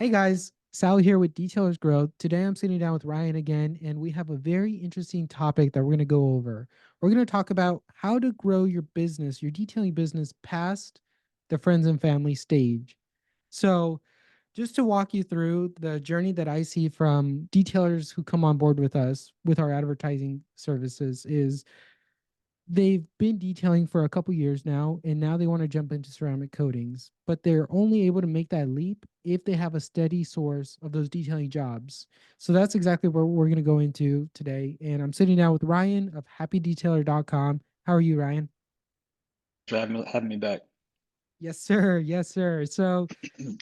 Hey guys, Sal here with Detailers Growth. Today I'm sitting down with Ryan again, and we have a very interesting topic that we're going to go over. We're going to talk about how to grow your business, your detailing business, past the friends and family stage. So, just to walk you through the journey that I see from detailers who come on board with us with our advertising services is they've been detailing for a couple years now, and now they want to jump into ceramic coatings, but they're only able to make that leap if they have a steady source of those detailing jobs. So that's exactly what we're going to go into today, and I'm sitting down with Ryan of happydetailer.com. How are you, Ryan? For having me back. Yes, sir. Yes, sir. So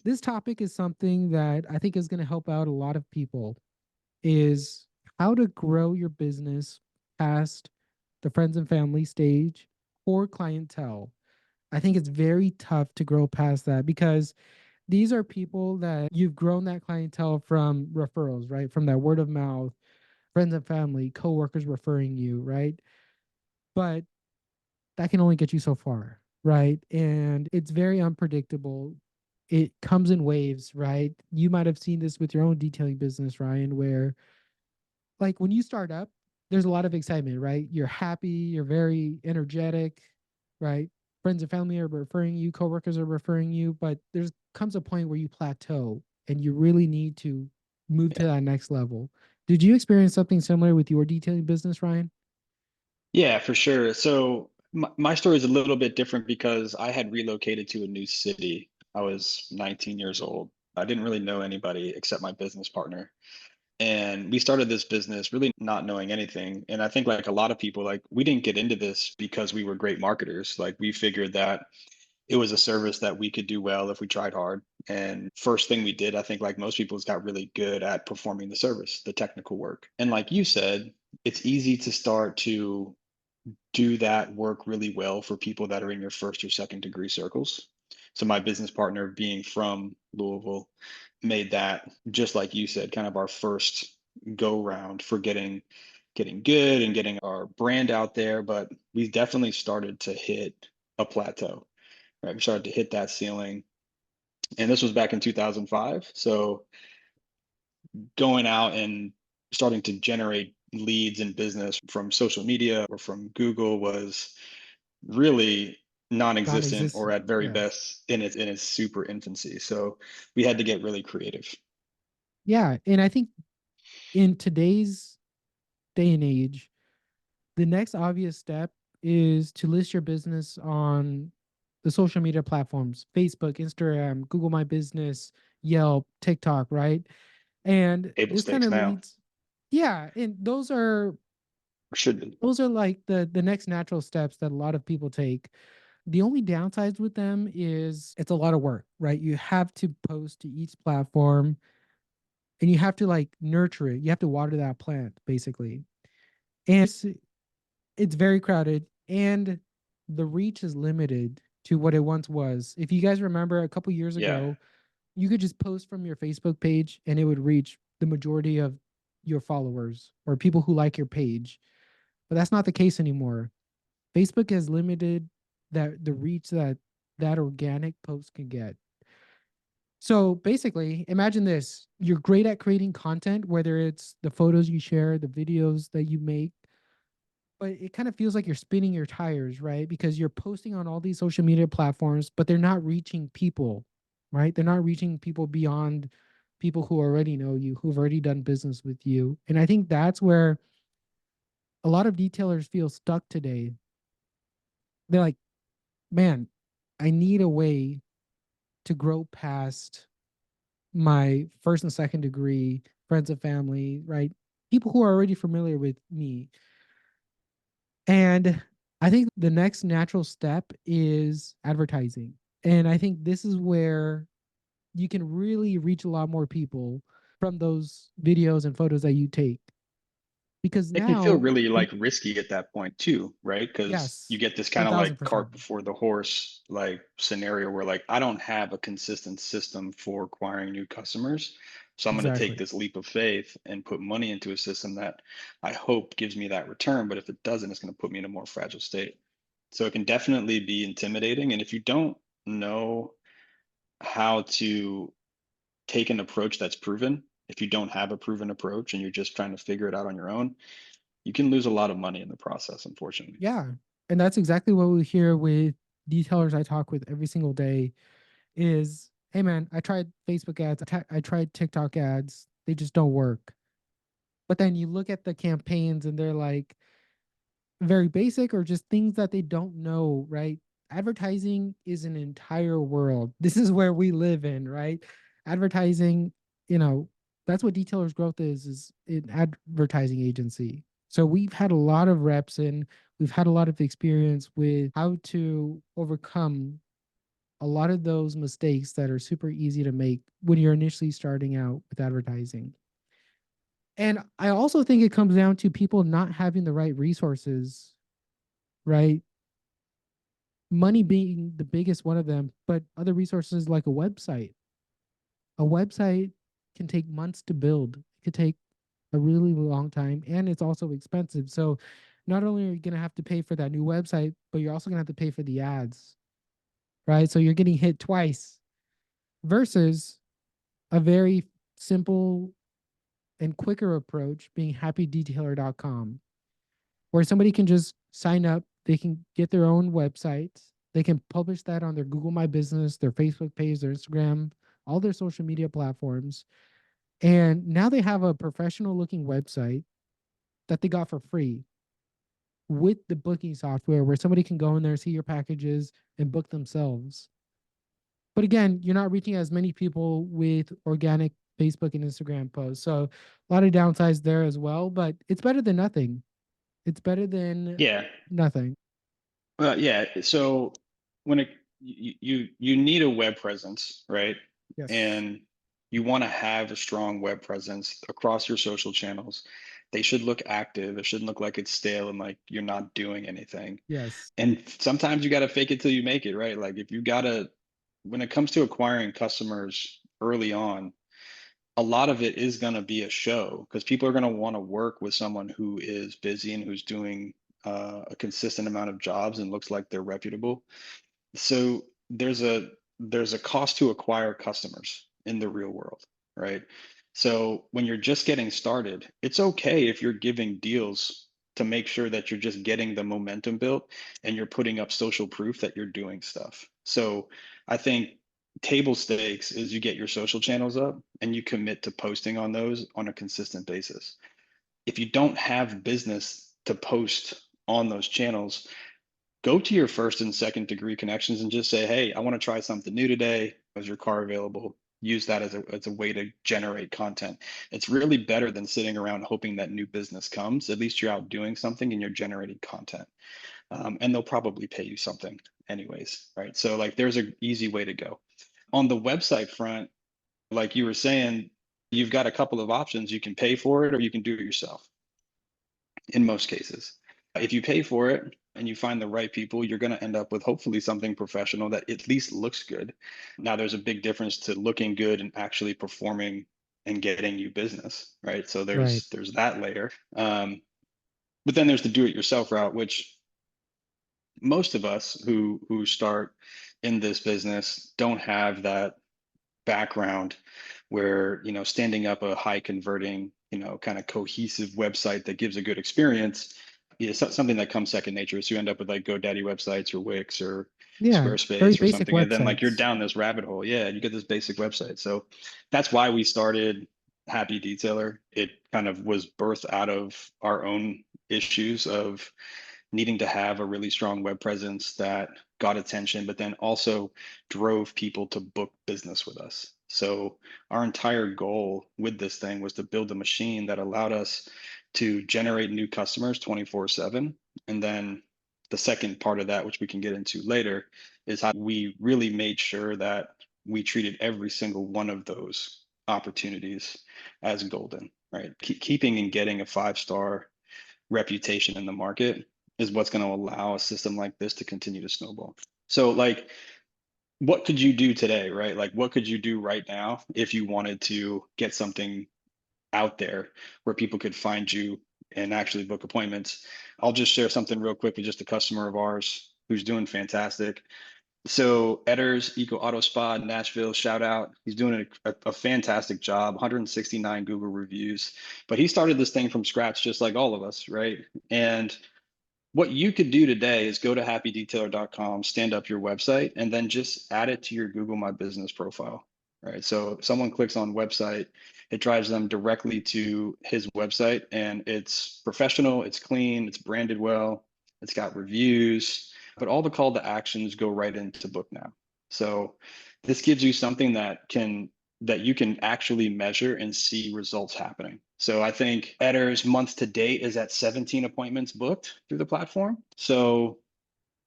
this topic is something that I think is going to help out a lot of people, is how to grow your business past the friends and family stage or clientele. I think it's very tough to grow past that because these are people that you've grown that clientele from referrals, right? From that word of mouth, friends and family, coworkers referring you, right? But that can only get you so far, right? And it's very unpredictable. It comes in waves, right? You might have seen this with your own detailing business, Ryan, where like when you start up, there's a lot of excitement, right? You're happy, you're very energetic, right? Friends and family are referring you, coworkers are referring you, but there's comes a point where you plateau and you really need to move to Yeah. that next level. Did you experience something similar with your detailing business, Ryan? Yeah, for sure. So my story is a little bit different because I had relocated to a new city. I was 19 years old. I didn't really know anybody except my business partner. And we started this business really not knowing anything. And I think like a lot of people, like we didn't get into this because we were great marketers. Like we figured that it was a service that we could do well if we tried hard. And first thing we did, I think like most people, is got really good at performing the service, the technical work. And like you said, it's easy to start to do that work really well for people that are in your first or second degree circles. So my business partner being from Louisville made that, just like you said, kind of our first go round for getting good and getting our brand out there. But we definitely started to hit a plateau, right? We started to hit that ceiling. And this was back in 2005. So going out and starting to generate leads and business from social media or from Google was really non-existent, or Non-existent. at very Yeah. best in its super infancy. So we had to get really creative. Yeah. And I think in today's day and age, the next obvious step is to list your business on the social media platforms: Facebook, Instagram, Google My Business, Yelp, TikTok, right? And Table this kind stakes of now, leads, yeah, and or should be. those are like the next natural steps that a lot of people take. The only downsides with them is it's a lot of work, right? You have to post to each platform and you have to like nurture it. You have to water that plant basically. And it's very crowded and the reach is limited to what it once was. If you guys remember a couple years Yeah. ago, you could just post from your Facebook page and it would reach the majority of your followers or people who like your page. But that's not the case anymore. Facebook has limited that the reach that that organic post can get. So basically, imagine this. You're great at creating content, whether it's the photos you share, the videos that you make, but it kind of feels like you're spinning your tires, right? Because you're posting on all these social media platforms, but they're not reaching people, right? They're not reaching people beyond people who already know you, who've already done business with you. And I think that's where a lot of detailers feel stuck today. They're like, man, I need a way to grow past my first and second degree friends and family, right? People who are already familiar with me. And I think the next natural step is advertising. And I think this is where you can really reach a lot more people from those videos and photos that you take. Because It can feel now, really like risky at that point too, right? Because you yes, get this kind of like 1000%. cart before the horse like scenario where like I don't have a consistent system for acquiring new customers. So I'm going to take Exactly. this leap of faith and put money into a system that I hope gives me that return. But if it doesn't, it's going to put me in a more fragile state. So it can definitely be intimidating. And if you don't know how to take an approach that's proven. If you don't have a proven approach and you're just trying to figure it out on your own, you can lose a lot of money in the process, unfortunately. Yeah. And that's exactly what we hear with detailers I talk with every single day is, hey man, I tried Facebook ads, I tried TikTok ads, they just don't work. But then you look at the campaigns and they're like very basic or just things that they don't know, right? Advertising is an entire world. This is where we live in, right? Advertising, you know, that's what Detailers Growth is an advertising agency. So we've had a lot of reps and we've had a lot of experience with how to overcome a lot of those mistakes that are super easy to make when you're initially starting out with advertising. And I also think it comes down to people not having the right resources, right? Money being the biggest one of them, but other resources like a website. A website can take months to build. It could take a really long time and it's also expensive. So not only are you going to have to pay for that new website, but you're also going to have to pay for the ads, right? So you're getting hit twice versus a very simple and quicker approach being happydetailer.com, where somebody can just sign up, they can get their own website, they can publish that on their Google My Business, their Facebook page, their Instagram, all their social media platforms. And now they have a professional looking website that they got for free with the booking software where somebody can go in there, see your packages, and book themselves. But again, you're not reaching as many people with organic Facebook and Instagram posts. So a lot of downsides there as well, but it's better than nothing. It's better than Yeah. nothing. Well, yeah. So when you need a web presence, right? Yes. And you want to have a strong web presence across your social channels. They should look active. It shouldn't look like it's stale and like you're not doing anything. Yes. And sometimes you got to fake it till you make it, right? Like if you got to, when it comes to acquiring customers early on, a lot of it is going to be a show because people are going to want to work with someone who is busy and who's doing a consistent amount of jobs and looks like they're reputable. So there's a cost to acquire customers in the real world, right? So when you're just getting started, it's okay if you're giving deals to make sure that you're just getting the momentum built and you're putting up social proof that you're doing stuff. So I think table stakes is you get your social channels up and you commit to posting on those on a consistent basis. If you don't have business to post on those channels, go to your first and second degree connections and just say, hey, I want to try something new today. Is your car available? Use that as a way to generate content. It's really better than sitting around hoping that new business comes. At least you're out doing something and you're generating content. And they'll probably pay you something anyways, right? So like there's an easy way to go. On the website front, like you were saying, you've got a couple of options. You can pay for it or you can do it yourself in most cases. If you pay for it and you find the right people, you're going to end up with hopefully something professional that at least looks good. Now, there's a big difference to looking good and actually performing and getting you business, right? So Right. there's that layer. But then there's the do-it-yourself route, which most of us who start in this business don't have that background where standing up a high converting kind of cohesive website that gives a good experience is something that comes second nature. So you end up with like GoDaddy websites or Wix or Yeah. Very Squarespace or basic something, and then like you're websites. down this rabbit hole. Yeah, you get this basic website. So that's why we started Happy Detailer. It kind of was birthed out of our own issues of needing to have a really strong web presence that got attention, but then also drove people to book business with us. So our entire goal with this thing was to build a machine that allowed us to generate new customers 24/7. And then the second part of that, which we can get into later, is how we really made sure that we treated every single one of those opportunities as golden, right? Keeping and getting a 5-star reputation in the market is what's going to allow a system like this to continue to snowball. So like what could you do today, right? Like what could you do right now if you wanted to get something out there where people could find you and actually book appointments? I'll just share something real quick with just a customer of ours who's doing fantastic. So Edders Eco Auto Spa in Nashville, shout out. He's doing a fantastic job, 169 Google reviews. But he started this thing from scratch, just like all of us, right? And what you could do today is go to happydetailer.com, stand up your website, and then just add it to your Google My Business profile, right? So if someone clicks on website, it drives them directly to his website, and it's professional, it's clean, it's branded well, it's got reviews, but all the call to actions go right into Book Now. So this gives you something that you can actually measure and see results happening. So I think Edder's month to date is at 17 appointments booked through the platform. So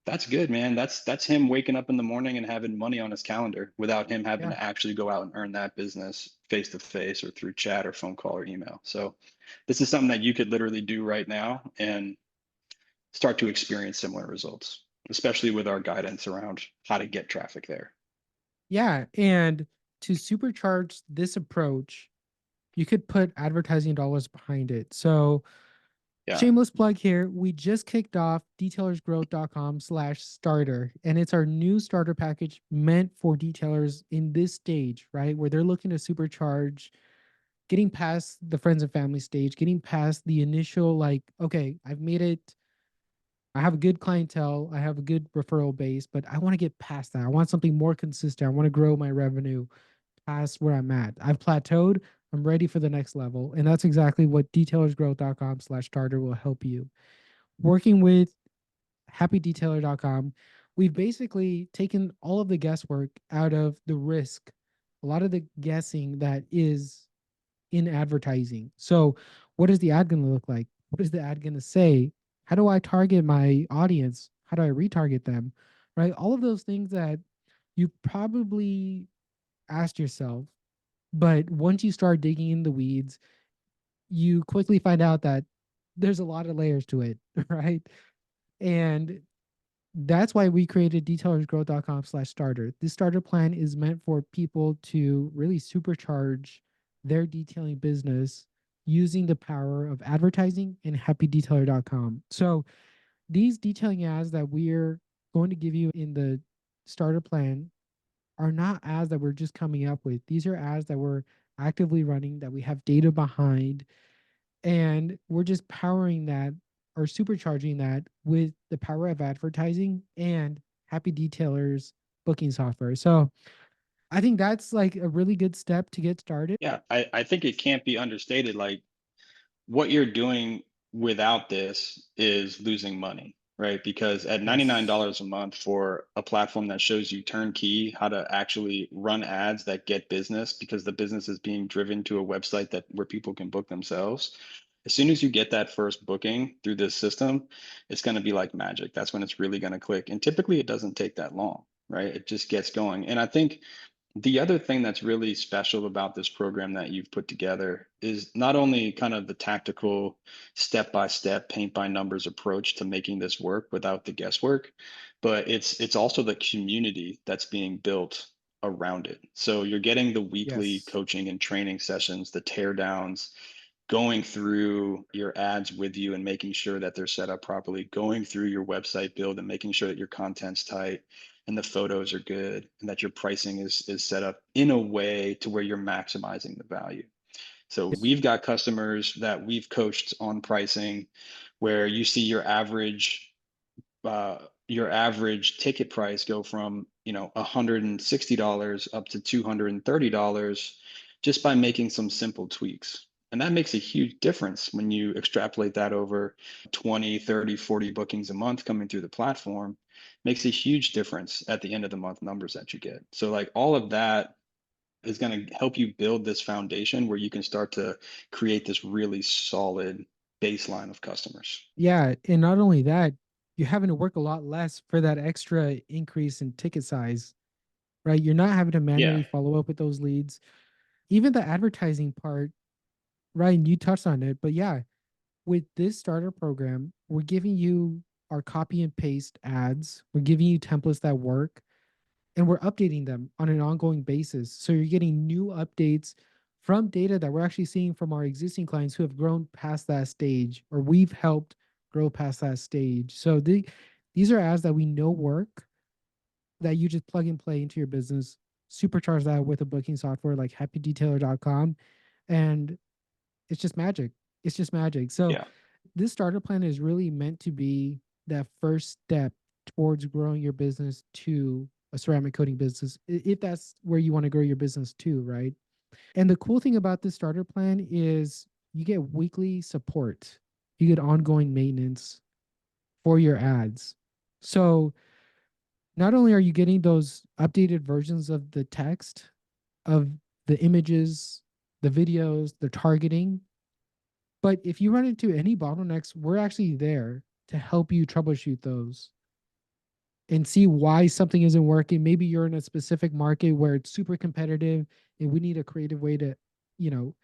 that's good, man. That's him waking up in the morning and having money on his calendar without him having Yeah. to actually go out and earn that business face to face or through chat or phone call or email. So this is something that you could literally do right now and start to experience similar results, especially with our guidance around how to get traffic there. Yeah. And to supercharge this approach, you could put advertising dollars behind it. So Yeah. shameless plug here. We just kicked off detailersgrowth.com/starter, and it's our new starter package meant for detailers in this stage, right? Where they're looking to supercharge getting past the friends and family stage, getting past the initial, like, okay, I've made it. I have a good clientele. I have a good referral base, but I want to get past that. I want something more consistent. I want to grow my revenue past where I'm at. I've plateaued. I'm ready for the next level. And that's exactly what detailersgrowth.com/starter will help you. Working with happydetailer.com, we've basically taken all of the guesswork out of the risk, a lot of the guessing that is in advertising. So, what is the ad going to look like? What is the ad going to say? How do I target my audience? How do I retarget them? Right? All of those things that you probably asked yourself, but once you start digging in the weeds, you quickly find out that there's a lot of layers to it, right? And that's why we created detailersgrowth.com/starter. This starter plan is meant for people to really supercharge their detailing business using the power of advertising and happydetailer.com. So these detailing ads that we're going to give you in the starter plan are not ads that we're just coming up with. These are ads that we're actively running, that we have data behind, and we're just powering that or supercharging that with the power of advertising and Happy Detailers booking software. So I think that's like a really good step to get started. Yeah, I think it can't be understated. Like what you're doing without this is losing money, right? Because at Yes. $99 a month for a platform that shows you turnkey how to actually run ads that get business because the business is being driven to a website that where people can book themselves. As soon as you get that first booking through this system, it's going to be like magic. That's when it's really going to click. And typically it doesn't take that long, right? It just gets going. And I think the other thing that's really special about this program that you've put together is not only kind of the tactical step by step paint by numbers approach to making this work without the guesswork, but it's also the community that's being built around it. So you're getting the weekly Yes. coaching and training sessions, the tear downs, going through your ads with you and making sure that they're set up properly, going through your website build and making sure that your content's tight and the photos are good and that your pricing is set up in a way to where you're maximizing the value. So Yes. we've got customers that we've coached on pricing where you see your average ticket price go from $160 up to $230 just by making some simple tweaks. And that makes a huge difference when you extrapolate that over 20, 30, 40 bookings a month coming through the platform. Makes a huge difference at the end of the month numbers that you get. So like all of that is going to help you build this foundation where you can start to create this really solid baseline of customers. Yeah. And not only that, you're having to work a lot less for that extra increase in ticket size, right? You're not having to Yeah. manually follow up with those leads. Even the advertising part, Ryan, you touched on it, but yeah, with this starter program, we're giving you our copy and paste ads. We're giving you templates that work and we're updating them on an ongoing basis. So you're getting new updates from data that we're actually seeing from our existing clients who have grown past that stage or we've helped grow past that stage. So these are ads that we know work that you just plug and play into your business, supercharge that with a booking software like happydetailer.com, and it's just magic. It's just magic. So Yeah. this starter plan is really meant to be that first step towards growing your business to a ceramic coating business, if that's where you want to grow your business to, right? And the cool thing about this starter plan is you get weekly support, you get ongoing maintenance for your ads. So not only are you getting those updated versions of the text, of the images, the videos, the targeting, but if you run into any bottlenecks, we're actually there to help you troubleshoot those and see why something isn't working. Maybe you're in a specific market where it's super competitive and we need a creative way to, you know,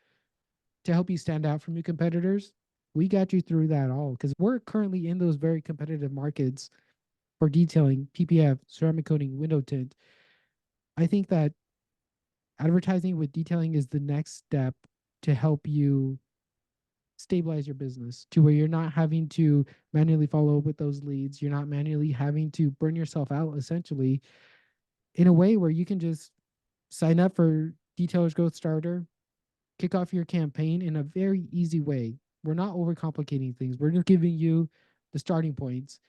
to help you stand out from your competitors. We got you through that all because we're currently in those very competitive markets for detailing, PPF, ceramic coating, window tint. I think that advertising with detailing is the next step to help you stabilize your business to where you're not having to manually follow up with those leads. You're not manually having to burn yourself out essentially in a way where you can just sign up for Detailers Growth Starter, kick off your campaign in a very easy way. We're not overcomplicating things. We're just giving you the starting points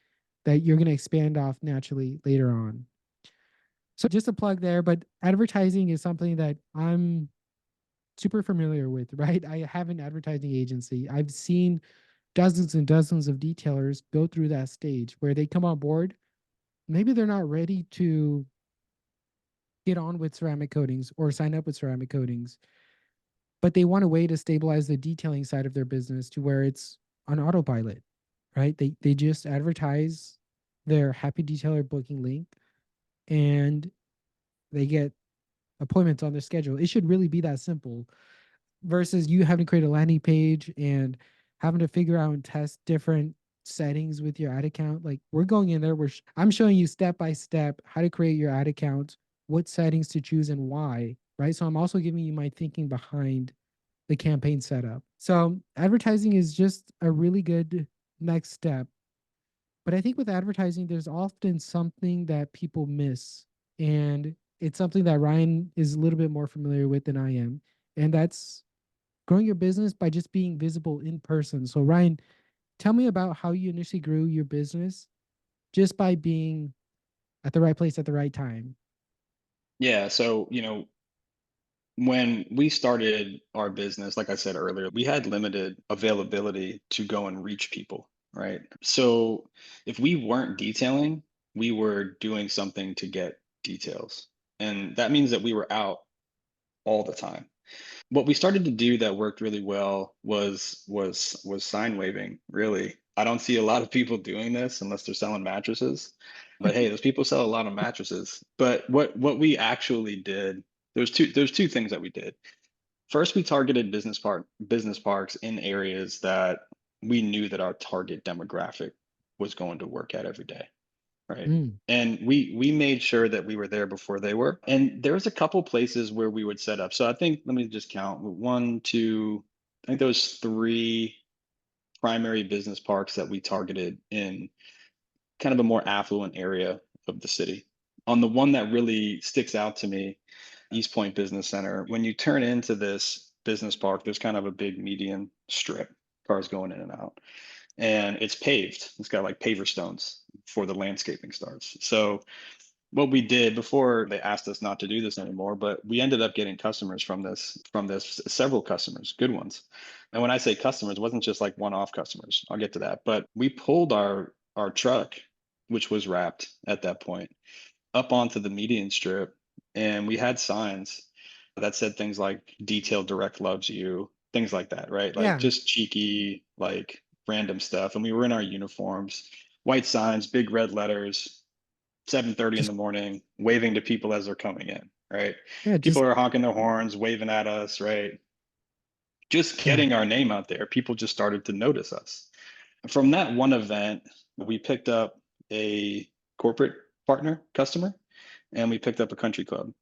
that you're going to expand off naturally later on. So just a plug there, but advertising is something that I'm super familiar with, right? I have an advertising agency. I've seen dozens and dozens of detailers go through that stage where they come on board. Maybe they're not ready to get on with ceramic coatings or sign up with ceramic coatings, but they want a way to stabilize the detailing side of their business to where it's on autopilot, right? They just advertise their happy detailer booking link and they get appointments on their schedule. It should really be that simple versus you having to create a landing page and having to figure out and test different settings with your ad account. Like we're going in there, I'm showing you step by step how to create your ad account, what settings to choose and why, right? So I'm also giving you my thinking behind the campaign setup. So advertising is just a really good next step. But I think with advertising, there's often something that people miss. And it's something that Ryan is a little bit more familiar with than I am. And that's growing your business by just being visible in person. So, Ryan, tell me about how you initially grew your business just by being at the right place at the right time. Yeah. So, when we started our business, like I said earlier, we had limited availability to go and reach people, right? So if we weren't detailing, we were doing something to get details. And that means that we were out all the time. What we started to do that worked really well was sign waving, really. I don't see a lot of people doing this unless they're selling mattresses. But hey, those people sell a lot of mattresses. But what we actually did, there's two things that we did. First, we targeted business parks in areas that we knew that our target demographic was going to work at every day, right? Mm, And we made sure that we were there before they were. And there was a couple places where we would set up. So I think let me just count one, two, I think there was three primary business parks that we targeted in kind of a more affluent area of the city. On the one that really sticks out to me, East Point Business Center, when you turn into this business park, there's kind of a big median strip, cars going in and out. And it's paved. It's got like paver stones before the landscaping starts. So what we did before they asked us not to do this anymore, but we ended up getting customers from this several customers, good ones. And when I say customers, it wasn't just like one-off customers. I'll get to that. But we pulled our truck, which was wrapped at that point, up onto the median strip, and we had signs that said things like "Detail Direct loves you," things like that, right? Like yeah, just cheeky, like random stuff. And we were in our uniforms, white signs, big red letters, 7:30 in just the morning, waving to people as they're coming in, right? yeah, People just are honking their horns, waving at us, right? Just yeah, getting our name out there, people just started to notice us. From that one event, we picked up a corporate partner customer and we picked up a country club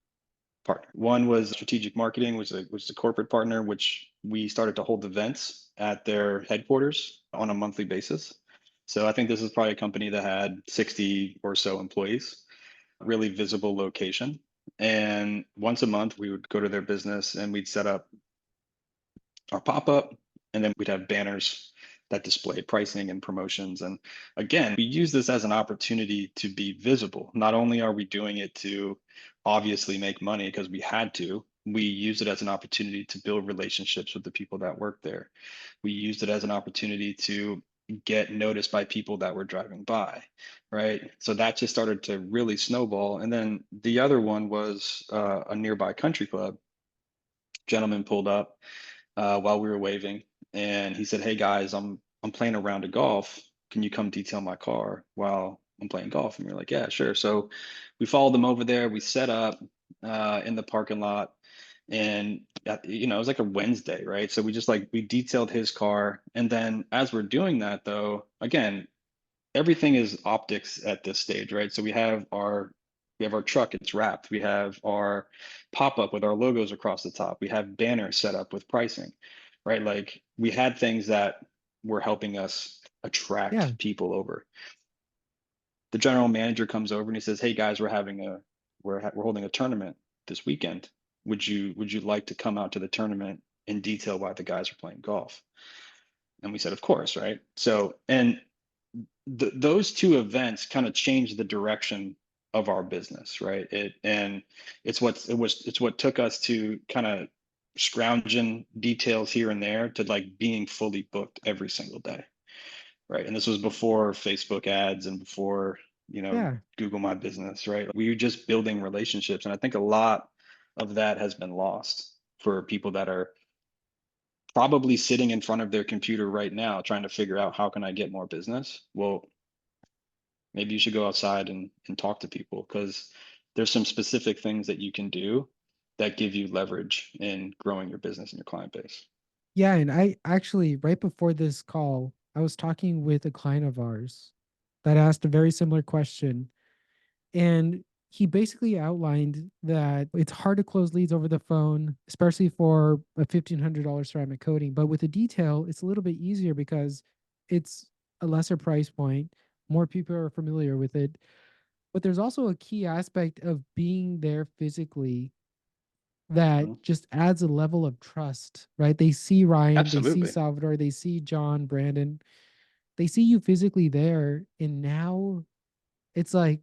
partner. One was strategic marketing, which is a corporate partner, which we started to hold events at their headquarters on a monthly basis. So I think this is probably a company that had 60 or so employees. really visible location. And once a month, we would go to their business and we'd set up our pop-up, and then we'd have banners that display pricing and promotions. And again, we use this as an opportunity to be visible. Not only are we doing it to obviously make money because we had to, we use it as an opportunity to build relationships with the people that work there. We used it as an opportunity to get noticed by people that were driving by, right? So that just started to really snowball. And then the other one was a nearby country club. Gentleman pulled up while we were waving, and he said, "Hey guys, I'm playing a round of golf. Can you come detail my car while I'm playing golf?" And we are like, "Yeah, sure." So we followed them over there. We set up in the parking lot, and it was like a Wednesday, right? So we just like we detailed his car, and then as we're doing that, though, again, everything is optics at this stage, right? So we have our truck, it's wrapped. We have our pop-up with our logos across the top. We have banners set up with pricing, right? Like we had things that were helping us Yeah. attract people over. The general manager comes over and he says, "Hey guys, we're holding a tournament this weekend. Would you like to come out to the tournament and detail why the guys are playing golf?" And we said, "Of course," right? So, and those two events kind of changed the direction of our business, right? It's what took us to kind of scrounging details here and there to like being fully booked every single day, right? And this was before Facebook ads and before Yeah. Google My Business, right? We were just building relationships, and I think a lot of that has been lost for people that are probably sitting in front of their computer right now trying to figure out how can I get more business. Well, maybe you should go outside and talk to people, because there's some specific things that you can do that give you leverage in growing your business and your client base. Yeah. And I actually, right before this call, I was talking with a client of ours that asked a very similar question. And he basically outlined that it's hard to close leads over the phone, especially for a $1,500 ceramic coating. But with a detail, it's a little bit easier because it's a lesser price point. More people are familiar with it. But there's also a key aspect of being there physically that Mhm. just adds a level of trust, right? They see Ryan, they see Absolutely. Salvador, they see John, Brandon, they see you physically there. And now it's like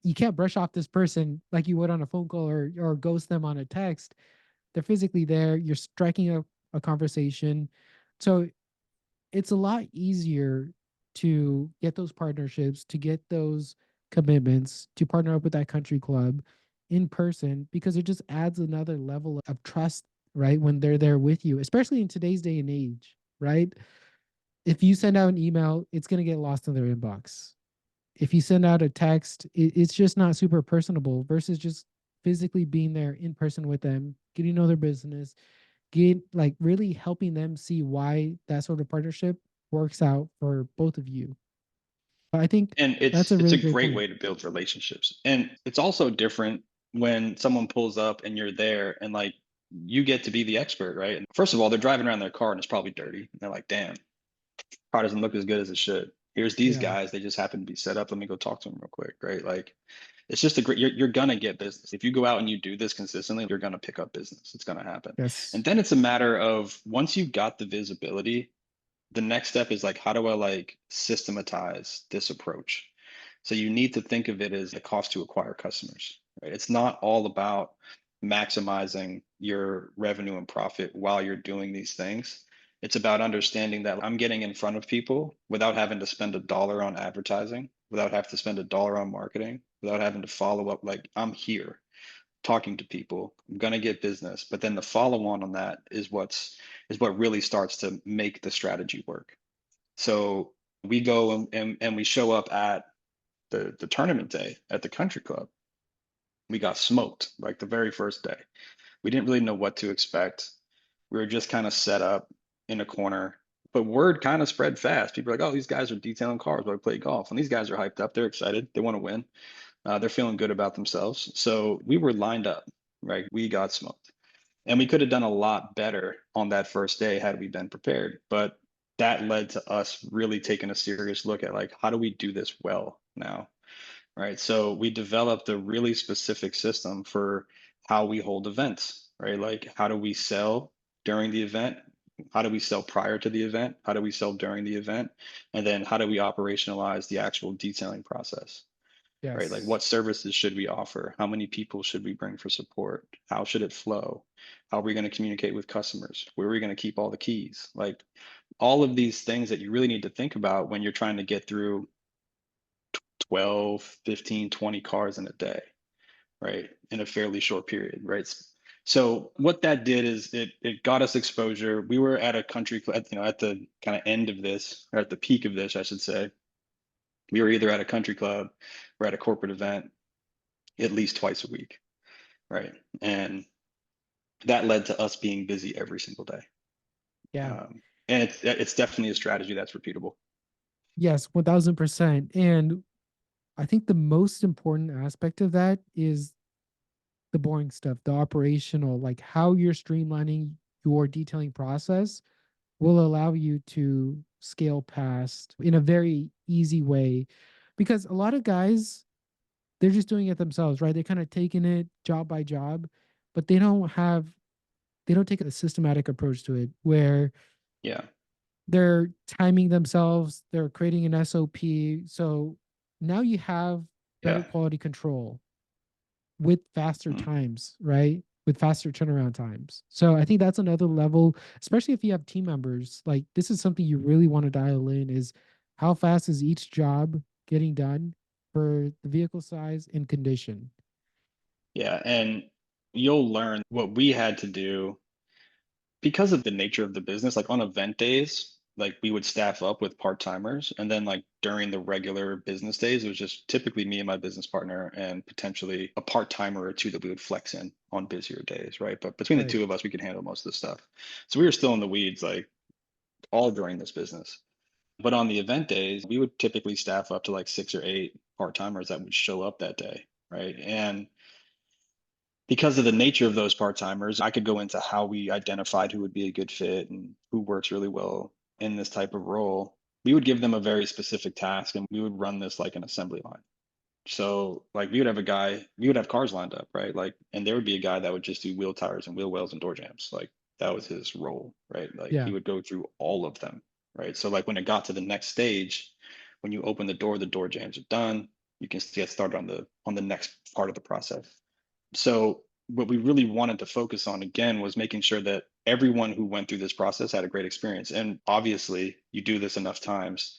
you can't brush off this person like you would on a phone call or ghost them on a text. They're physically there. You're striking a conversation. So it's a lot easier to get those partnerships, to get those commitments, to partner up with that country club in person because it just adds another level of trust, right? When they're there with you, especially in today's day and age, right? If you send out an email, it's going to get lost in their inbox. If you send out a text, it's just not super personable versus just physically being there in person with them, getting to know their business, get like really helping them see why that sort of partnership works out for both of you. But I think And that's a it's a really great great point. way to build relationships. And it's also different when someone pulls up and you're there and like you get to be the expert, right? And first of all, they're driving around their car and it's probably dirty. And they're like, "Damn, car doesn't look as good as it should. Here's these Yeah. guys. They just happen to be set up. Let me go talk to them real quick," right? Like it's just a great, you're gonna get business. If you go out and you do this consistently, you're gonna pick up business. It's gonna happen. Yes. And then it's a matter of once you've got the visibility, the next step is like, how do I like systematize this approach? So you need to think of it as a cost to acquire customers, right? It's not all about maximizing your revenue and profit while you're doing these things. It's about understanding that I'm getting in front of people without having to spend a dollar on advertising, without having to spend a dollar on marketing, without having to follow up. Like I'm here talking to people. I'm going to get business, but then the follow on that is what really starts to make the strategy work. So we go and we show up at the tournament day at the country club. We got smoked like the very first day. We didn't really know what to expect. We were just kind of set up in a corner, but word kind of spread fast. People are like, "Oh, these guys are detailing cars while I play golf," and these guys are hyped up. They're excited. They want to win. They're feeling good about themselves. So we were lined up, right? We got smoked. And we could have done a lot better on that first day had we been prepared. But that led to us really taking a serious look at like, how do we do this well now? right? So we developed a really specific system for how we hold events, right? Like how do we sell during the event? How do we sell prior to the event? How do we sell during the event? And then how do we operationalize the actual detailing process? Right? Like Yes. what services should we offer? How many people should we bring for support? How should it flow? How are we going to communicate with customers? Where are we going to keep all the keys? Like all of these things that you really need to think about when you're trying to get through 12, 15, 20 cars in a day, right? In a fairly short period, right? So what that did is it got us exposure. We were at a country club, at the kind of end of this, or at the peak of this, I should say. We were either at a country club or at a corporate event at least twice a week, right? And that led to us being busy every single day. Yeah. And it's definitely a strategy that's repeatable. Yes, 1000%. And I think the most important aspect of that is the boring stuff, the operational, like how you're streamlining your detailing process will allow you to scale past in a very easy way. Because a lot of guys, they're just doing it themselves, right? They're kind of taking it job by job, but they don't take a systematic approach to it where Yeah, they're timing themselves, they're creating an SOP. So now you have better yeah. quality control with faster Mhm. times, right? With faster turnaround times. So I think that's another level, especially if you have team members. Like this is something you really want to dial in is how fast is each job getting done for the vehicle size and condition. Yeah, and you'll learn what we had to do because of the nature of the business. Like on event days, like we would staff up with part-timers, and then like during the regular business days, it was just typically me and my business partner and potentially a part-timer or two that we would flex in on busier days, right? But between the Right. two of us, we could handle most of the stuff. So we were still in the weeds like all during this business. But on the event days, we would typically staff up to like 6 or 8 part-timers that would show up that day, right? And because of the nature of those part-timers, I could go into how we identified who would be a good fit and who works really well in this type of role. We would give them a very specific task and we would run this like an assembly line. So like we would have a guy, we would have cars lined up, right? Like, and there would be a guy that would just do wheel tires and wheel wells and door jams. Like that was his role, right? Like he Yeah. would go through all of them, right? So like when it got to the next stage, when you open the door jams are done. You can get started on the next part of the process. So what we really wanted to focus on again was making sure that everyone who went through this process had a great experience. And obviously, you do this enough times,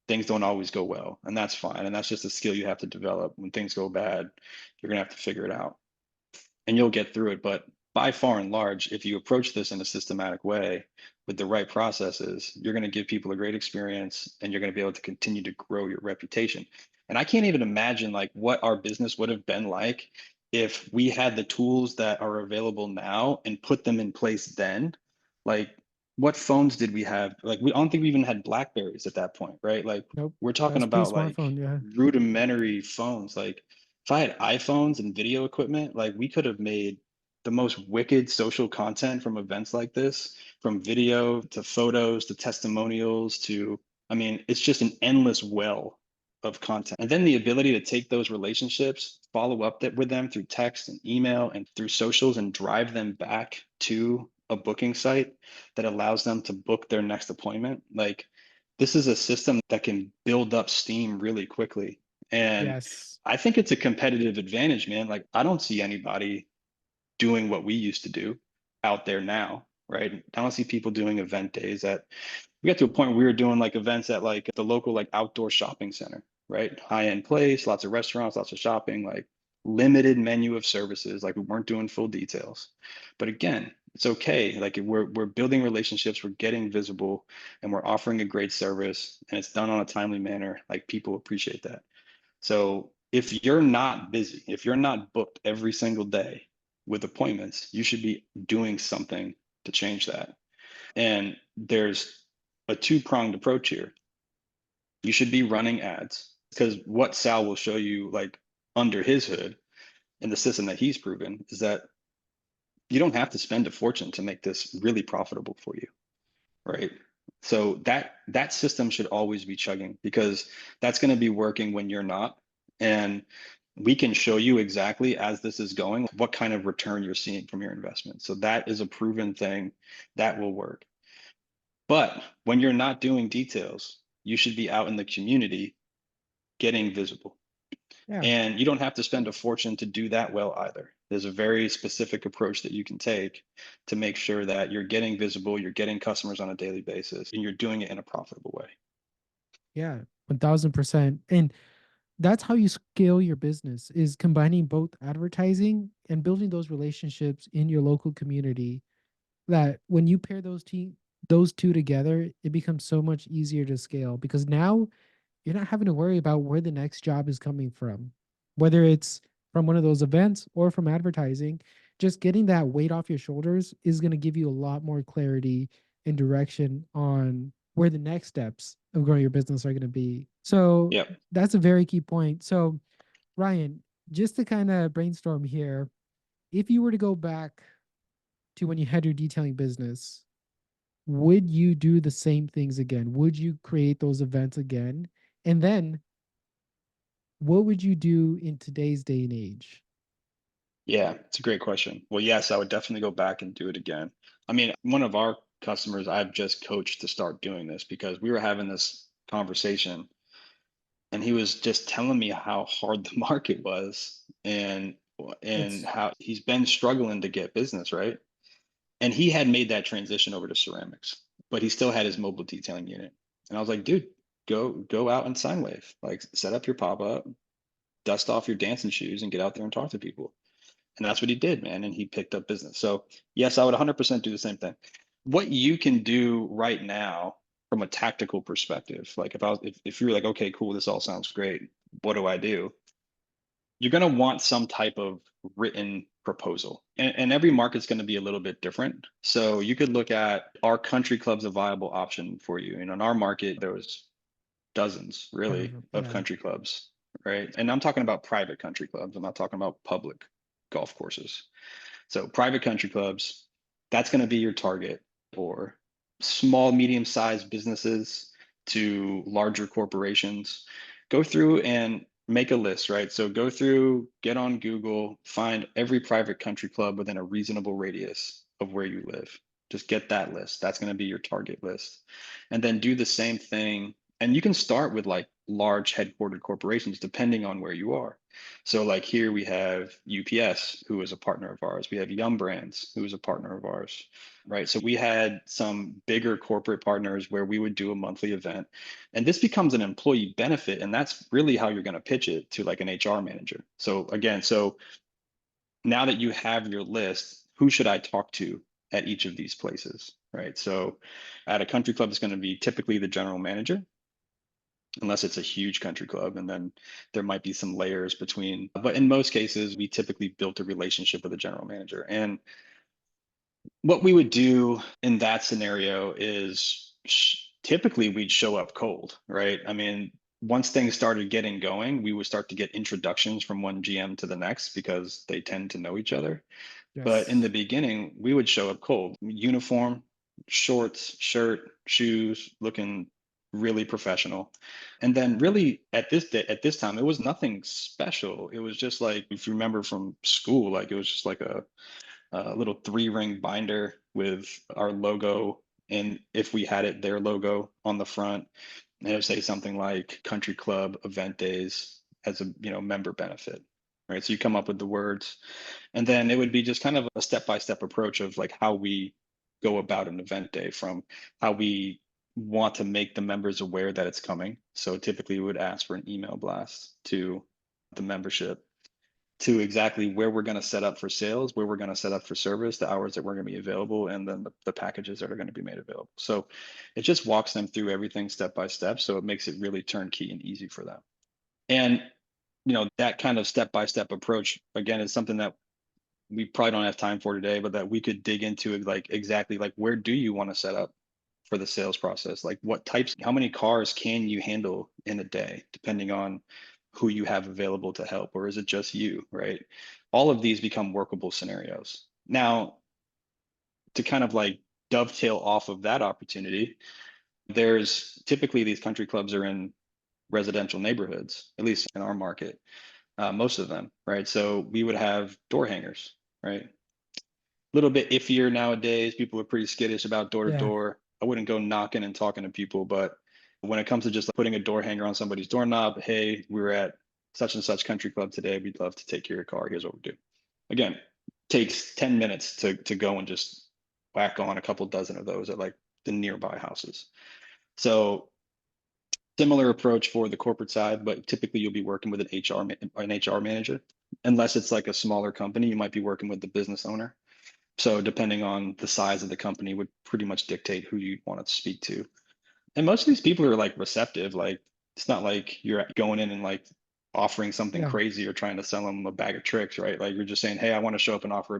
things don't always go well, and that's fine. And that's just a skill you have to develop. When things go bad, you're gonna have to figure it out, and you'll get through it. But by far and large, if you approach this in a systematic way with the right processes, you're going to give people a great experience and you're going to be able to continue to grow your reputation. And I can't even imagine like what our business would have been like if we had the tools that are available now and put them in place then. Like what phones did we have? Like I don't think we even had Blackberries at that point, right? Like Nope. we're That talking was about like pre-smartphone. Yeah. rudimentary phones. Like if I had iPhones and video equipment, like we could have made the most wicked social content from events like this, from video to photos to testimonials to, I mean, it's just an endless well of content. And then the ability to take those relationships, follow up with them through text and email and through socials and drive them back to a booking site that allows them to book their next appointment. Like this is a system that can build up steam really quickly. And Yes. I think it's a competitive advantage, man. Like I don't see anybody doing what we used to do out there now, right? I don't see people doing event days at we got to a point where we were doing like events at like the local like outdoor shopping center, right? High-end place, lots of restaurants, lots of shopping, like limited menu of services, like we weren't doing full details. But again, it's okay. Like we're building relationships, we're getting visible, and we're offering a great service, and it's done on a timely manner. Like people appreciate that. So if you're not busy, if you're not booked every single day with appointments, you should be doing something to change that. And there's a two-pronged approach here. You should be running ads because what Sal will show you like under his hood in the system that he's proven is that you don't have to spend a fortune to make this really profitable for you, right? So that system should always be chugging because that's going to be working when you're not. And we can show you exactly as this is going, what kind of return you're seeing from your investment. So that is a proven thing that will work. But when you're not doing details, you should be out in the community getting visible. Yeah. And you don't have to spend a fortune to do that well either. There's a very specific approach that you can take to make sure that you're getting visible, you're getting customers on a daily basis, and you're doing it in a profitable way. Yeah. 1000%. And that's how you scale your business, is combining both advertising and building those relationships in your local community, that when you pair those two together, it becomes so much easier to scale, because now you're not having to worry about where the next job is coming from, whether it's from one of those events or from advertising. Just getting that weight off your shoulders is going to give you a lot more clarity and direction on where the next steps of growing your business are going to be. So Yep. that's a very key point. So, Ryan, just to kind of brainstorm here, if you were to go back to when you had your detailing business, would you do the same things again? Would you create those events again? And then what would you do in today's day and age? Yeah, it's a great question. Well, yes, I would definitely go back and do it again. I mean, one of our customers I've just coached to start doing this because we were having this conversation and he was just telling me how hard the market was and It's how he's been struggling to get business, right? And he had made that transition over to ceramics, but he still had his mobile detailing unit. And I was like, dude, go out and sine wave. Like set up your pop-up, dust off your dancing shoes and get out there and talk to people. And that's what he did, man. And he picked up business. So yes, I would 100% do the same thing. What you can do right now from a tactical perspective, like if you're like, okay, cool, this all sounds great. What do I do? You're going to want some type of written proposal. And every market's going to be a little bit different. So you could look at, our country club's a viable option for you. And in our market, there was dozens ton really of them. of Yeah. country clubs, right? And I'm talking about private country clubs. I'm not talking about public golf courses. So private country clubs, that's going to be your target, or small, medium-sized businesses to larger corporations. Go through and make a list, right? So go through, get on Google, find every private country club within a reasonable radius of where you live. Just get that list. That's going to be your target list. And then do the same thing. And you can start with like large headquartered corporations, depending on where you are. So like here we have UPS, who is a partner of ours. We have Yum Brands, who is a partner of ours, right? So we had some bigger corporate partners where we would do a monthly event. And this becomes an employee benefit. And that's really how you're going to pitch it to like an HR manager. So again, so now that you have your list, who should I talk to at each of these places, right? So at a country club, it's going to be typically the general manager, unless it's a huge country club, and then there might be some layers between, but in most cases we typically built a relationship with a general manager. And what we would do in that scenario is typically we'd show up cold, right? I mean, once things started getting going, we would start to get introductions from one GM to the next because they tend to know each other. But in Yes. the beginning, we would show up cold, uniform, shorts, shirt, shoes, looking really professional. And then really at this time, it was nothing special. It was just like, if you remember from school, like it was just like a little 3-ring binder with our logo. And if we had it, their logo on the front, and it would say something like Country Club Event Days as a member benefit. Right. So you come up with the words, and then it would be just kind of a step-by-step approach of like how we go about an event day, from how we want to make the members aware that it's coming. So typically we would ask for an email blast to the membership, to exactly where we're going to set up for sales, where we're going to set up for service, the hours that we're going to be available, and then the packages that are going to be made available. So it just walks them through everything step by step. So it makes it really turnkey and easy for them. And that kind of step by step approach, again, is something that we probably don't have time for today, but that we could dig into, like exactly like where do you want to set up for the sales process? Like what types, how many cars can you handle in a day, depending on who you have available to help, or is it just you, right? All of these become workable scenarios. Now, to kind of like dovetail off of that opportunity, there's typically these country clubs are in residential neighborhoods, at least in our market, most of them, right? So we would have door hangers, right? Little bit iffier nowadays. People are pretty skittish about door to Yeah. door. I wouldn't go knocking and talking to people, but when it comes to just like putting a door hanger on somebody's doorknob, hey, we were at such and such country club today. We'd love to take your car. Here's what we do. Again, takes 10 minutes to go and just whack on a couple dozen of those at like the nearby houses. So similar approach for the corporate side, but typically you'll be working with an HR manager. Unless it's like a smaller company, you might be working with the business owner. So depending on the size of the company would pretty much dictate who you want to speak to. And most of these people are like receptive. Like it's not like you're going in and like offering something Yeah. crazy or trying to sell them a bag of tricks, right? Like you're just saying, hey, I want to show up and offer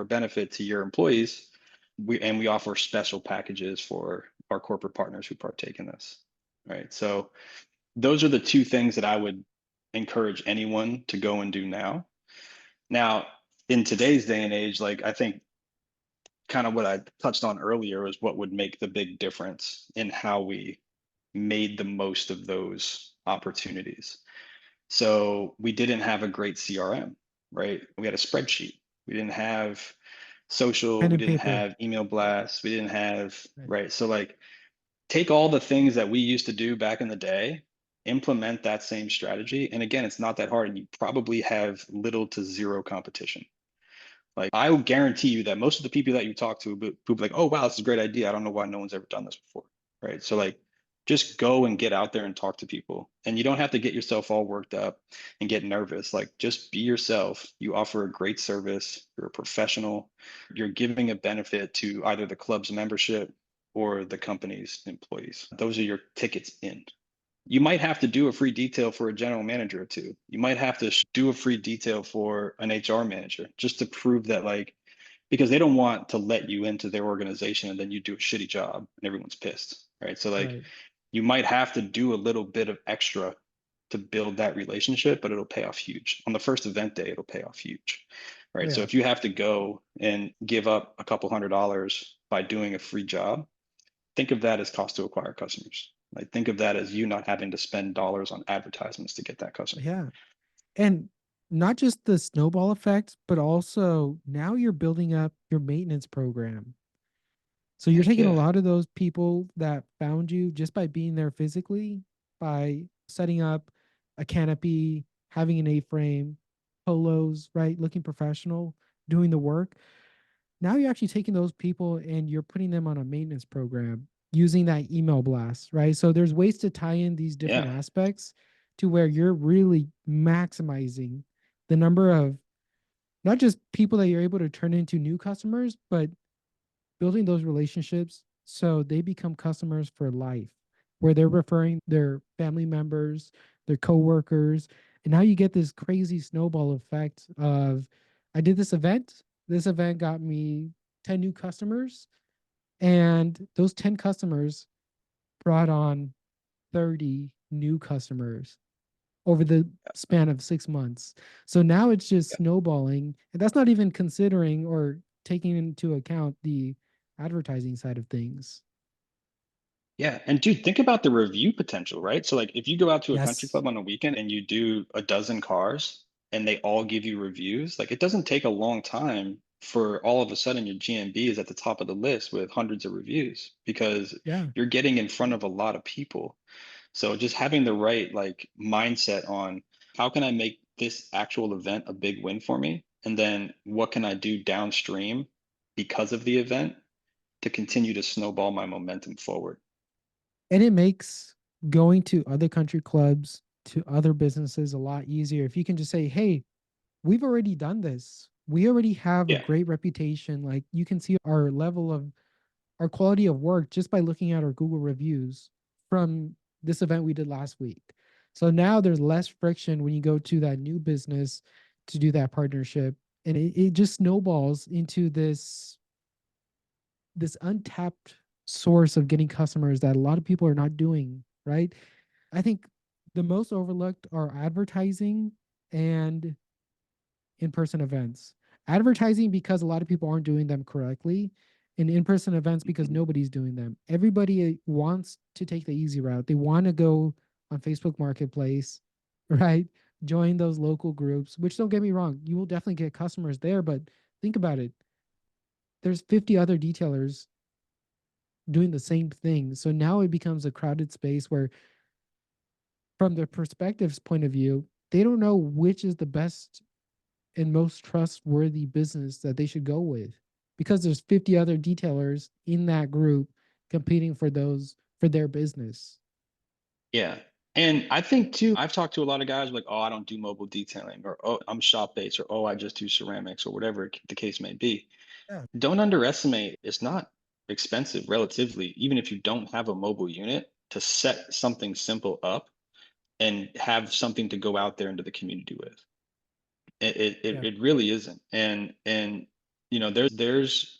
a benefit to your employees. We offer special packages for our corporate partners who partake in this, right? So those are the two things that I would encourage anyone to go and do now. Now, in today's day and age, like I think kind of what I touched on earlier is what would make the big difference in how we made the most of those opportunities. So we didn't have a great CRM, right? We had a spreadsheet. We didn't have social, Pen we and didn't paper. have email blasts, we didn't have, Right. right? So like take all the things that we used to do back in the day, implement that same strategy. And again, it's not that hard and you probably have little to zero competition. Like I will guarantee you that most of the people that you talk to will be like, oh wow, this is a great idea. I don't know why no one's ever done this before. Right. So like just go and get out there and talk to people. And you don't have to get yourself all worked up and get nervous. Like just be yourself. You offer a great service. You're a professional. You're giving a benefit to either the club's membership or the company's employees. Those are your tickets in. You might have to do a free detail for a general manager or two. You might have to do a free detail for an HR manager just to prove that, like, because they don't want to let you into their organization and then you do a shitty job and everyone's pissed, right? So, like, Right. you might have to do a little bit of extra to build that relationship, but it'll pay off huge. On the first event day, it'll pay off huge, Oh right? So, yeah. if you have to go and give up a couple $100s by doing a free job, think of that as cost to acquire customers. Like think of that as you not having to spend dollars on advertisements to get that customer. Yeah. And not just the snowball effect, but also now you're building up your maintenance program. So you're Heck taking a yeah. lot of those people that found you just by being there physically, by setting up a canopy, having an A-frame, polos, right? Looking professional, doing the work. Now you're actually taking those people and you're putting them on a maintenance program using that email blast, right? So there's ways to tie in these different Yeah. aspects to where you're really maximizing the number of not just people that you're able to turn into new customers, but building those relationships so they become customers for life, where they're referring their family members, their coworkers, and now you get this crazy snowball effect of I did this event. This event got me 10 new customers, and those 10 customers brought on 30 new customers over the span of 6 months. So now it's just Yeah. snowballing. And that's not even considering or taking into account the advertising side of things. Yeah. And dude, think about the review potential, right? So like if you go out to a country Yes. club on a weekend and you do a dozen cars and they all give you reviews, like it doesn't take a long time for all of a sudden your GMB is at the top of the list with hundreds of reviews because Yeah. you're getting in front of a lot of people. So just having the right like mindset on how can I make this actual event a big win for me? And then what can I do downstream because of the event to continue to snowball my momentum forward? And it makes going to other country clubs, to other businesses a lot easier. If you can just say, hey, we've already done this. We already have a Yeah. great reputation. Like you can see our level of our quality of work just by looking at our Google reviews from this event we did last week. So now there's less friction when you go to that new business to do that partnership. And it just snowballs into this untapped source of getting customers that a lot of people are not doing, right? I think the most overlooked are advertising and in-person events. Advertising because a lot of people aren't doing them correctly, and in-person events because Mhm. nobody's doing them. Everybody wants to take the easy route. They want to go on Facebook Marketplace, right? Join those local groups, which don't get me wrong, you will definitely get customers there, but think about it. There's 50 other detailers doing the same thing. So now it becomes a crowded space where, from their perspective's point of view, they don't know which is the best and most trustworthy business that they should go with, because there's 50 other detailers in that group competing for their business. Yeah. And I think too, I've talked to a lot of guys like, oh, I don't do mobile detailing, or oh, I'm shop based, or oh, I just do ceramics, or whatever the case may be. Yeah. Don't underestimate, it's not expensive relatively, even if you don't have a mobile unit, to set something simple up and have something to go out there into the community with. Yeah. It really isn't. And there's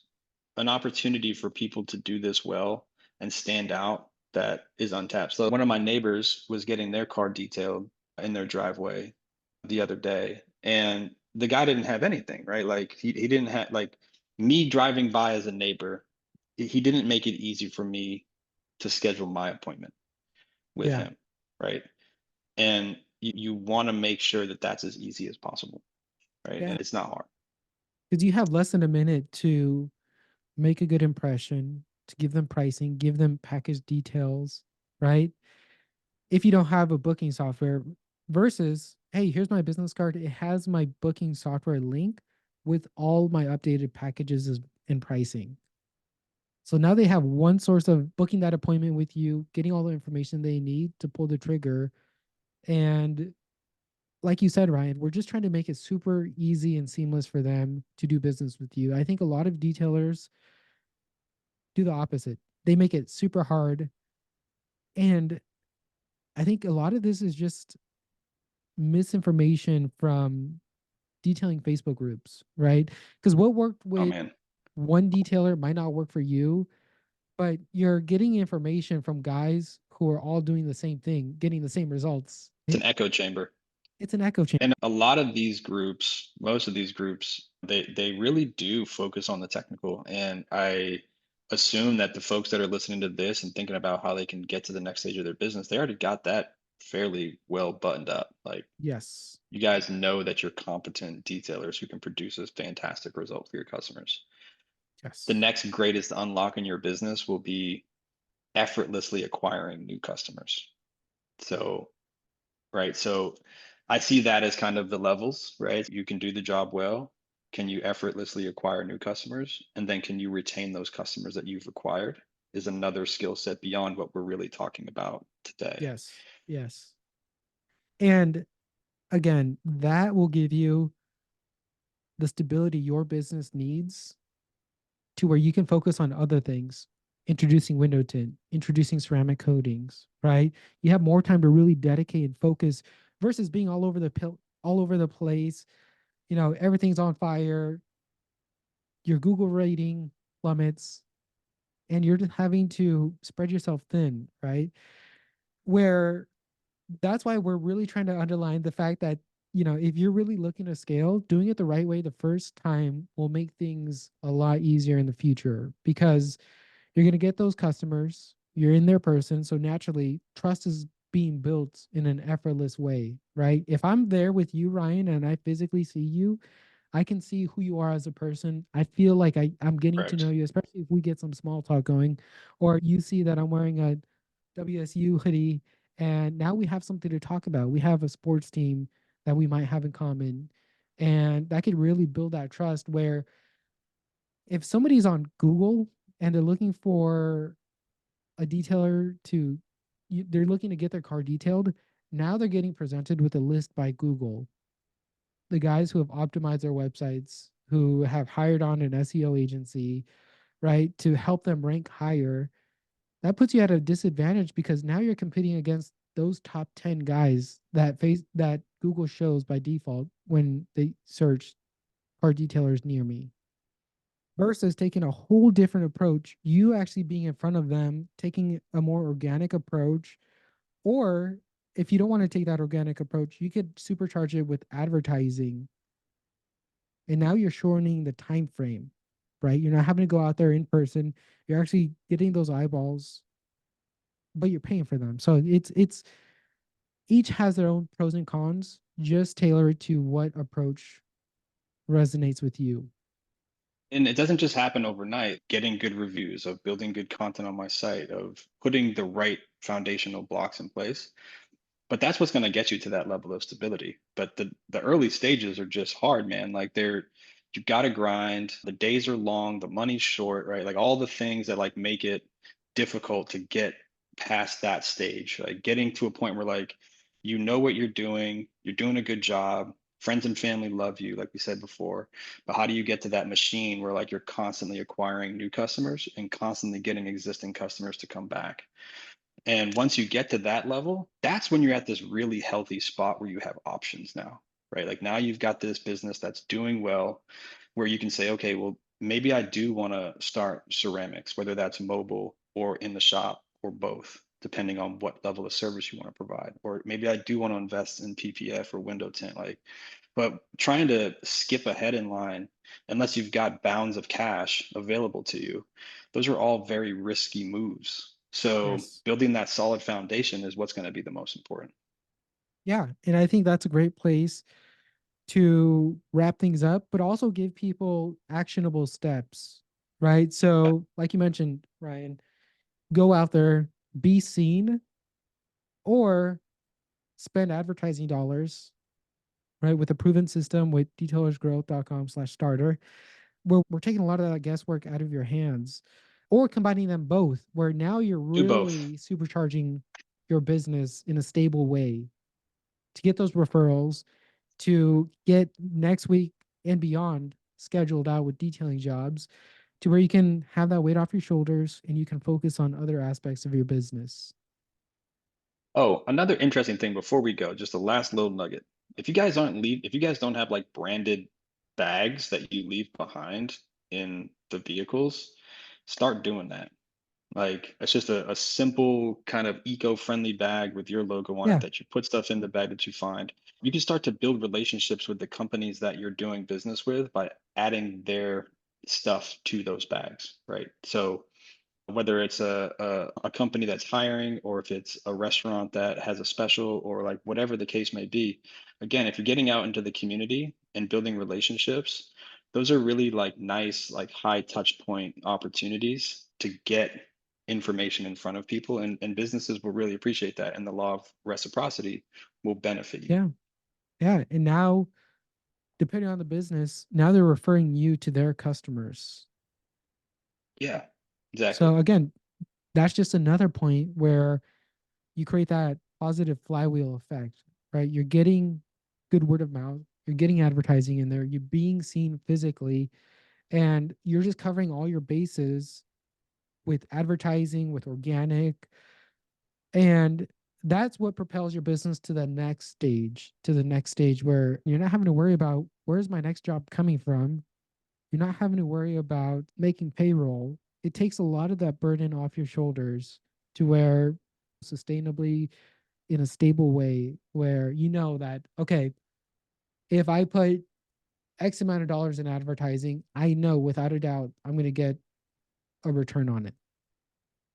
an opportunity for people to do this well and stand out that is untapped. So one of my neighbors was getting their car detailed in their driveway the other day, and the guy didn't have anything, right? Like he didn't have, like, me driving by as a neighbor, he didn't make it easy for me to schedule my appointment with Yeah. him, right? And you want to make sure that that's as easy as possible, right? Yeah. And it's not hard. Because you have less than a minute to make a good impression, to give them pricing, give them package details, right? If you don't have a booking software, versus, hey, here's my business card. It has my booking software link with all my updated packages and pricing. So now they have one source of booking that appointment with you, getting all the information they need to pull the trigger. And like you said, Ryan, we're just trying to make it super easy and seamless for them to do business with you. I think a lot of detailers do the opposite. They make it super hard. And I think a lot of this is just misinformation from detailing Facebook groups, right? Because what worked Oh with man, one detailer might not work for you, but you're getting information from guys who are all doing the same thing, getting the same results. it's an echo chamber. It's an echo chamber. And a lot of these groups, most of these groups, they really do focus on the technical. And I assume that the folks that are listening to this and thinking about how they can get to the next stage of their business, they already got that fairly well buttoned up. Like, Yes. you guys know that you're competent detailers who can produce a fantastic result for your customers. The Yes. next greatest unlock in your business will be effortlessly acquiring new customers. So, right. So I see that as kind of the levels, right? You can do the job well. Can you effortlessly acquire new customers? And then can you retain those customers that you've acquired? Is another skill set beyond what we're really talking about today. Yes. Yes. And again, that will give you the stability your business needs to where you can focus on other things, introducing window tint, introducing ceramic coatings, right? You have more time to really dedicate and focus versus being all over the place. You know, everything's on fire. Your Google rating plummets, and you're just having to spread yourself thin, right? Where that's why we're really trying to underline the fact that, if you're really looking to scale, doing it the right way the first time will make things a lot easier in the future, because you're going to get those customers, you're in their person, so naturally trust is being built in an effortless way, right? If I'm there with you, Ryan, and I physically see you, I can see who you are as a person. I feel like I'm getting to Correct. know you, especially if we get some small talk going, or you see that I'm wearing a WSU hoodie, and now we have something to talk about. We have a sports team that we might have in common. And that could really build that trust where if somebody's on Google and they're looking for a detailer they're looking to get their car detailed, now they're getting presented with a list by Google, the guys who have optimized their websites, who have hired on an SEO agency, right, to help them rank higher. That puts you at a disadvantage because now you're competing against those top 10 guys that Google shows by default when they search car detailers near me. Versus taking a whole different approach, you actually being in front of them, taking a more organic approach. Or if you don't want to take that organic approach, you could supercharge it with advertising. And now you're shortening the time frame, right? You're not having to go out there in person. You're actually getting those eyeballs, but you're paying for them. So it's each has their own pros and cons. Just tailor it to what approach resonates with you. And it doesn't just happen overnight. Getting good reviews, of building good content on my site, of putting the right foundational blocks in place. But that's what's going to get you to that level of stability. But the early stages are just hard, man. Like you got to grind. The days are long, the money's short, right? Like all the things that like make it difficult to get past that stage, like getting to a point where like you know what you're doing a good job, friends and family love you, like we said before. But how do you get to that machine where like you're constantly acquiring new customers and constantly getting existing customers to come back? And once you get to that level, that's when you're at this really healthy spot where you have options now, right? Like now you've got this business that's doing well, where you can say, okay, well, maybe I do want to start ceramics, whether that's mobile or in the shop or both, depending on what level of service you want to provide. Or maybe I do want to invest in PPF or window tint, like, but trying to skip ahead in line, unless you've got bounds of cash available to you, those are all very risky moves. So Yes. building that solid foundation is what's going to be the most important. Yeah. And I think that's a great place to wrap things up, but also give people actionable steps, right? So, like you mentioned, Ryan, go out there, be seen, or spend advertising dollars, right? With a proven system with detailersgrowth.com/starter, where we're taking a lot of that guesswork out of your hands, or combining them both, where now you're Do both. really supercharging your business in a stable way to get those referrals, to get next week and beyond scheduled out with detailing jobs, to where you can have that weight off your shoulders and you can focus on other aspects of your business. Oh, another interesting thing before we go, just a last little nugget. If you guys don't have like branded bags that you leave behind in the vehicles, start doing that. Like it's just a simple kind of eco-friendly bag with your logo on it Yeah. that you put stuff in the bag that you find. You can start to build relationships with the companies that you're doing business with by adding their stuff to those bags, right? So whether it's a company that's hiring or if it's a restaurant that has a special or like whatever the case may be, again, if you're getting out into the community and building relationships, those are really like nice, like high touch point opportunities to get information in front of people, and businesses will really appreciate that. And the law of reciprocity will benefit you. Yeah. Yeah. And now, depending on the business, now they're referring you to their customers. Yeah, exactly. So, again, that's just another point where you create that positive flywheel effect, right? You're getting good word of mouth, you're getting advertising in there, you're being seen physically, and you're just covering all your bases with advertising, with organic. And that's what propels your business to the next stage, where you're not having to worry about where's my next job coming from. You're not having to worry about making payroll. It takes a lot of that burden off your shoulders to where sustainably in a stable way where you know that, okay, if I put X amount of dollars in advertising, I know without a doubt I'm going to get a return on it.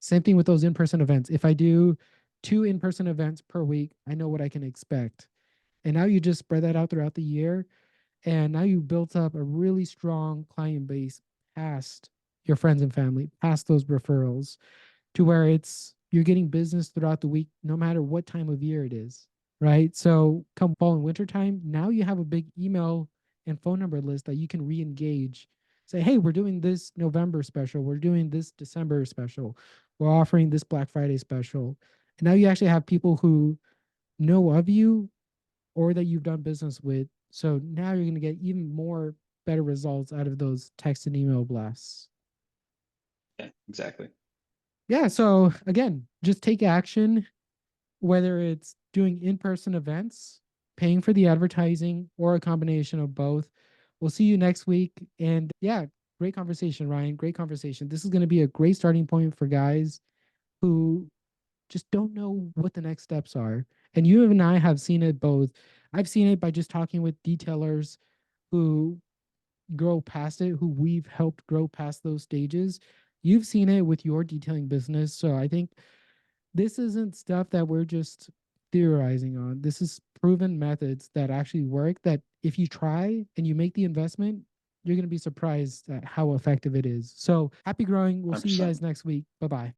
Same thing with those in person events. If I do 2 in-person events per week, I know what I can expect. And now you just spread that out throughout the year. And now you built up a really strong client base past your friends and family, past those referrals, to where it's you're getting business throughout the week, no matter what time of year it is, right? So come fall and winter time, now you have a big email and phone number list that you can re-engage. Say, hey, we're doing this November special, we're doing this December special, we're offering this Black Friday special. And now you actually have people who know of you or that you've done business with. So now you're going to get even more better results out of those text and email blasts. Yeah, exactly. Yeah. So again, just take action, whether it's doing in person events, paying for the advertising, or a combination of both. We'll see you next week. And yeah, great conversation, Ryan. Great conversation. This is going to be a great starting point for guys who just don't know what the next steps are. And you and I have seen it both. I've seen it by just talking with detailers who grow past it, who we've helped grow past those stages. You've seen it with your detailing business. So I think this isn't stuff that we're just theorizing on. This is proven methods that actually work, that if you try and you make the investment, you're going to be surprised at how effective it is. So happy growing. We'll see you 100%. guys next week. Bye bye.